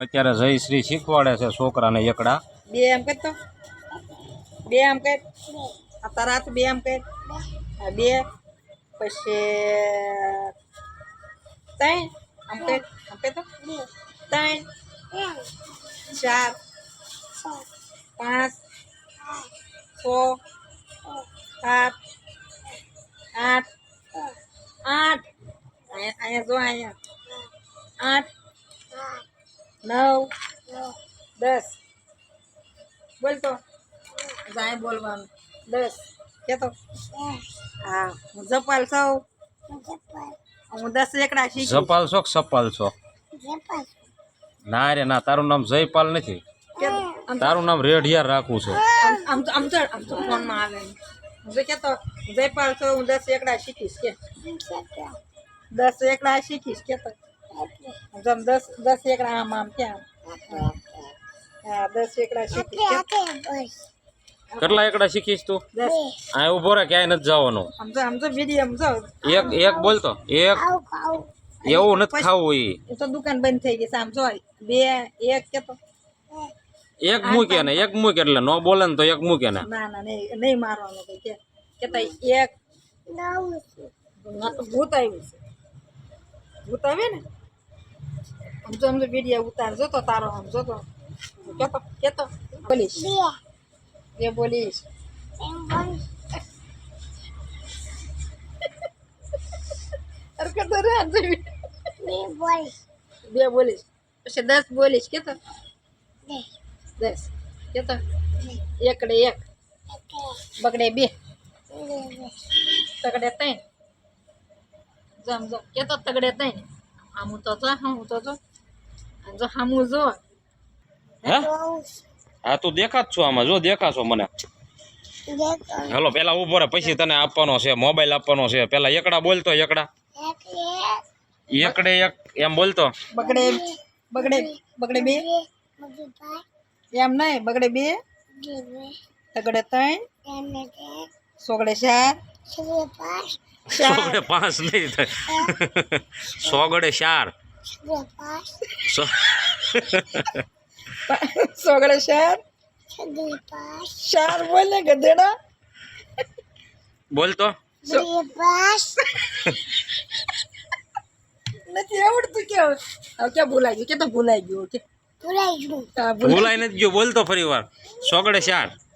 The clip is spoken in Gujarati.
અત્યારે જયશ્રી શીખવાડે છે છોકરાને એકડા બે એમ કર તો બે એમ કર આ તારા હાથ બે એમ કર આ બે પછી ત્રણ આમ કર તો ત્રણ 4 5 6 7 8 8 અહીંયા જો અહીંયા 8 9 10 બોલ તો જાય બોલવાનું 10 કે તો હા હું જપાલ છું હું 10 એકડા શીખી જપાલ છો કે સપાલ છો ના રે ના તારું નામ જયપાલ નથી તારું નામ રેઢિયાર રાખવું છે આમ તો ફોનમાં આવે હું કે તો જયપાલ છું હું 10 એકડા શીખીશ કે 10 એકડા શીખીશ કે તો જમ 10 એકડા આમ ક્યાં હા 10 એકડા શીખીશ કેટલા એકડા શીખીશ તું આ ઉભો રે ક્યાંય નથી જવાનું આમ તો વિડીયો એક બોલતો એક એવું નથી ખાવું એ તો દુકાન બંધ થઈ ગઈ આમ જો 2 1 કે તો એક મૂકે ને એક મૂકે એટલે નો બોલે ને તો એક મૂકે ને ના ના નહીં મારવાનું કઈ કે તો એક ના તો ભૂત આવ્યું છે ભૂત આવે ને આમ તો વિડીયો ઉતારજો તો તારો આમ જો તો કેતો બોલીશ બે બોલીશ અરે કે તો રે બે બોલીશ પછી 10 બોલીશ કેતો 10 કેતો એકડે એક બગડે 2 તગડે 3 જમ જો કેતો તગડે 3 આમું તો જો જો હામું જો હે આ તું દેખાત છો આમાં જો દેખાશો મને હાલો પેલા ઉભો રે પછી તને આપવાનો છે મોબાઈલ આપવાનો છે પેલા એકડા બોલતો એકડા એકડે એક એમ બોલતો બગડે 2 એમ નહીં બગડે 2 તગડે 3 સોગડે 4 સોગડે 5 નહીં થાય સોગડે 4 સોગડે 4 4 બોલે ગધેડા બોલતો નથી આવડતું કેવું હવે ક્યાં ભૂલાઈ ગયું કે તો ભૂલાઈ ગયું કે ભૂલાઈ નથી ગયો બોલતો ફરી વાર સોગડે 4